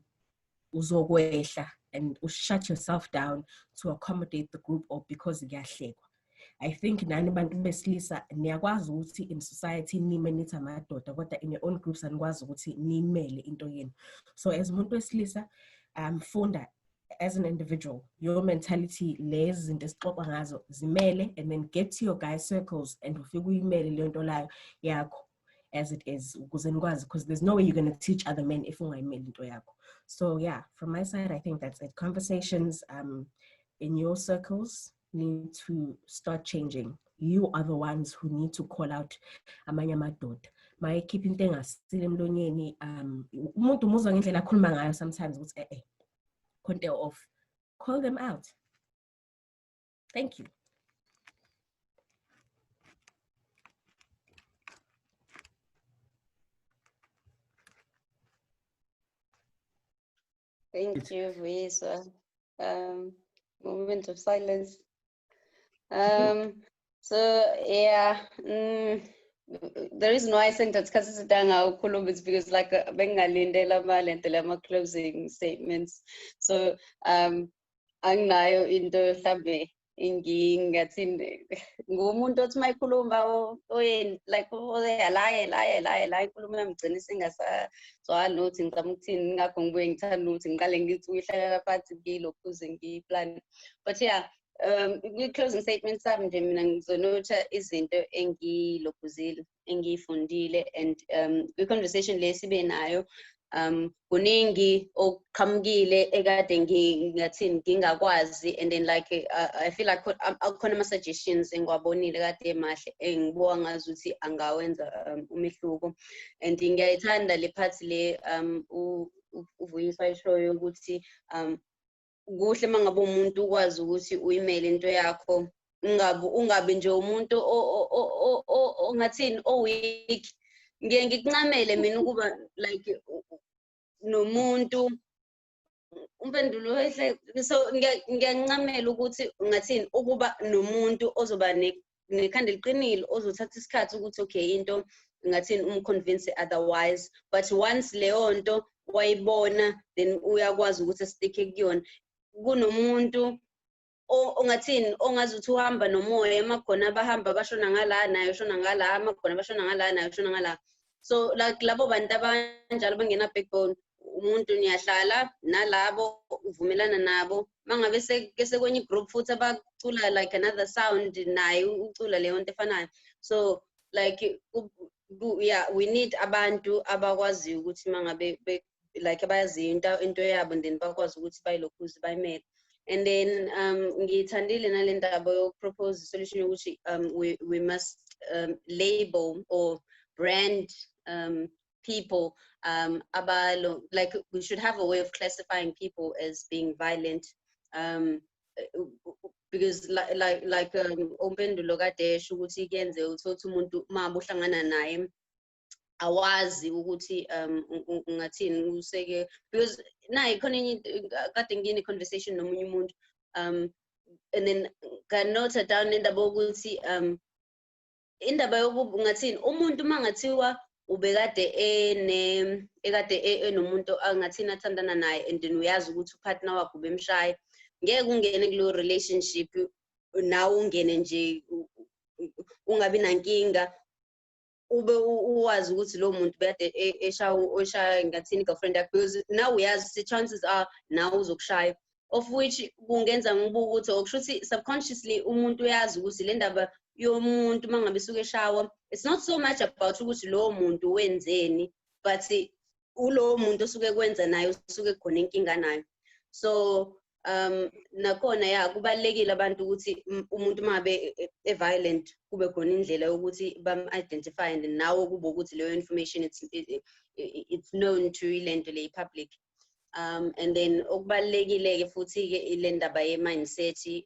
and shut yourself down to accommodate the group or because I think nani bantu besilisa niyakwazi ukuthi in society nime nithi amadoda kodwa in your own groups anikwazi ukuthi nimele into yenu. So as umuntu wesilisa funda as an individual, your mentality lezi zinto esixoxa ngazo zimele, and then get to your guy circles and ufike uyimele leyo nto layo yakho as it is ukuze nikwazi, because there's no way you're going to teach other men if ungayimeli into yakho. So yeah, from my side I think that's it. Conversations in your circles need to start changing. You are the ones who need to call out amanye amadoda. My keeping into engasile emlonyeni umuntu umuzwa ngendlela akhuluma ngayo sometimes ukuthi off, call them out. Thank you. Thank you, Visa. Moment of silence. So yeah, the reason why I sent that is because like bengalindela malentela ma closing statements. So anginayo into mhlambe ngingathi ngumuntu othi mayikhuluma like la ikhuluma yamgcina singasazwani nokuthi ngicama ukuthini, ngakho ngibuye ngithanda ukuthi ngiqale ngithi uyihlalela phansi ngilokhuze ngiyiplan. But yeah, kwi-closing statement sami nje mina ngizonotha izinto engilokhuzile engiyifundile, and kwi-conversation le sibe nayo kuningi okuqhamukile ekade ngingathini ngingakwazi, and then like I feel like akukhona ama-suggestions engiwabonile kade mahle engibuka ngazuthi angawenza umehluko. And ngiyayithanda le part le uVuyiswa ayishoyo ukuthi kuhle mangabe umuntu ukwazi ukuthi uyimele into yakho, ungabe nje umuntu ongathini weak. Ngiye ngikuncamele mina ukuba like nomuntu umpendulo wehle, so ngiyancamela ukuthi ngathini ukuba nomuntu ozoba nekhanda liqinile ozothatha isikhathi ukuthi okay into ngathini umconvince otherwise, but once leyo nto wayibona then uyakwazi ukuthi stick kuyona. Kunomuntu ongathini ongazi ukuthi uhamba nomoya, emakhona abahamba bashona ngala naye ushona ngala, emakhona bashona ngala naye ushona ngala. So like labo bantu abanjalo bangena backbone, umuntu niyahlala nalabo uvumelana nabo, mangabe seke kwenye group futhi abacula like another sound naye ucula leyo nto efanayo. So like yeah, we need abantu abakwazi ukuthi mangabe like abayaziyo into yabo and then bakwazi ukuthi bayilokhuze bayimele. And then ngithandile nalendaba yokupropose solution yokuthi we must label or brand people abalo, like we should have a way of classifying people as being violent. because like umpendulo kade esho ukuthi kuyenze uthothi umuntu uma uhlangana naye awazi ukuthi ungathini useke, because nayi khona enye kade ngine conversation nomunye umuntu and then ganota down indaba ukuthi indaba yokuba ngathini umuntu mangathiwa ubekade enomuntu angathini athandana naye and then uyazi ukuthi upartner wakho ubemshaya, ngeke ungene kulo relationship nawe ungene nje ungabi nankinga ube uwazi ukuthi lo muntu bekade eshaya ngathini girlfriend yakho, because now uyazi chances are now uzokushaya, of which kungenza ngibuka ukuthi okushuthi subconsciously umuntu uyazi ukuthi le ndaba yomuntu mangabe suke eshawa, it's not so much about ukuthi lo muntu wenzeni, but ulo muntu osuke kwenza naye usuke khona inkinga nayo. So nakhona ya kubalekile abantu ukuthi umuntu mabe violent kube khona indlela yokuthi bam identify and nawo kube ukuthi leyo information it's known to ilento le public. And then okubalekile ke futhi ke ile ndaba ye mindset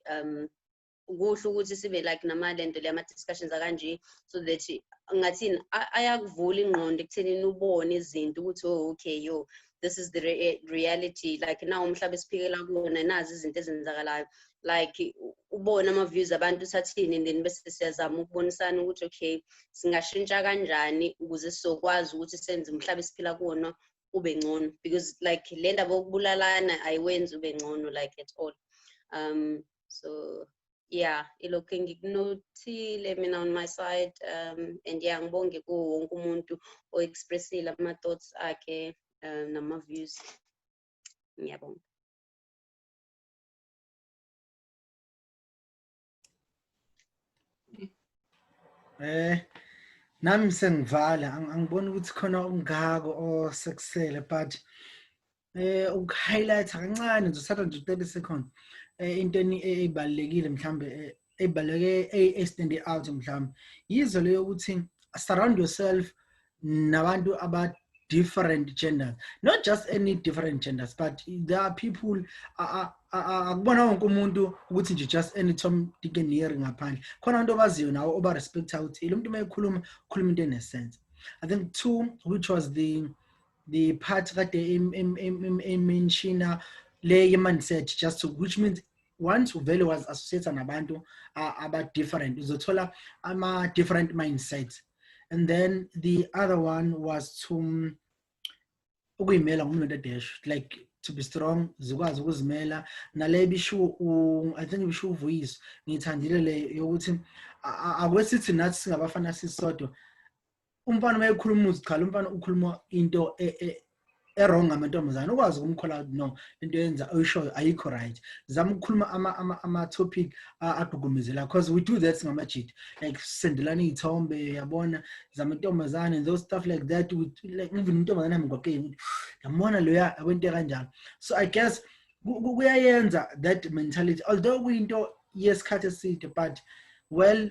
kuhle ukuthi sibe like namalento le ama discussions akanje, so that ngathini ayakuvula ingqondo ekuthenini ubone izinto ukuthi oh okay yo this is the reality, like now umhlaba esiphikela kuwona nazi izinto ezenzakalayo, like ubona ama views abantu sathini, and then bese siyazama ukubonisana ukuthi okay singashintsha kanjani ukuze sizokwazi ukuthi senze umhlaba esiphila kuwona ube ngcono, because like le ndaba okubulalana ayiwenzi ube ngcono like at all. So yeah, ilokhu ngikunothile mina on my side, and yeah ngibonge kuwo wonke umuntu o expressile ama thoughts akhe nama views. Ngiyabonga. Nami sengivala angiboni ukuthi khona ungako osekusele, but ukuhighlighta kancane ngizothatha nje 30 seconds into ebalekile mhlambe ebaleke extend out mhlambe yizo leyo ukuthi surround yourself nabantu aba different genders, not just any different genders, but there are people akubona wonke umuntu ukuthi nje just any Tom Dick and Harry ngaphandle, khona abantu abaziyo nawo oba respect ukuthi lo muntu mayekhuluma khuluma into ene sense. I think 2, which was the part kade mention le mindset, just to, which means once uvele was associated nabantu aba different uzothola ama different mindsets. And then the other one was to ukuyimela ngumuntu dash, like to be strong, zikwazi ukuzimela nale bisho I think bisho uVuyiswa ngithandile le yokuthi akwesithi nathi singabafana sisodwa umfana mayekhuluma uzichala umfana ukhuluma into wrong ngamantombazana ukwazi ukumkhola no into yenza oyishoyo ayikho right, zama ukukhuluma ama topic adugumezela, because we do that ngamajit, like sendelana izithombe yabona zamantombazana and those stuff like that, with like even intombazana mgwaqeni yabona loya awente kanjalo. So I guess kuyayenza that mentality, although kuyinto yesikhathi eside, but well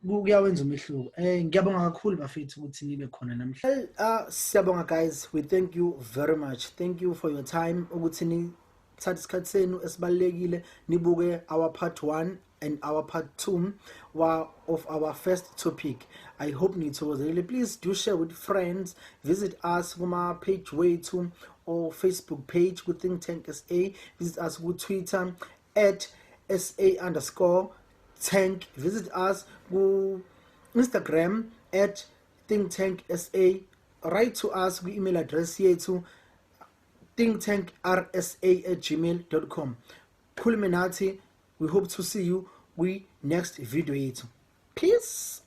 kuyawenza umehluko. Ngiyabonga kakhulu bafethu ukuthi nibe khona namhlanje. Siyabonga guys, we thank you very much, thank you for your time ukuthi ni thatha isikhathi senu esibalekile nibuke our part 1 and our part 2 of our first topic. I hope nithokozile. Please do share with friends, visit us kuma page wethu or Facebook page ku Think Tank SA, visit us ku Twitter @SA_tank, visit us ku Instagram @thinktanksa, write to us ku email address yethu thinktankrsa@gmail.com. Khulume nathi, we hope to see you we next video yethu. Peace.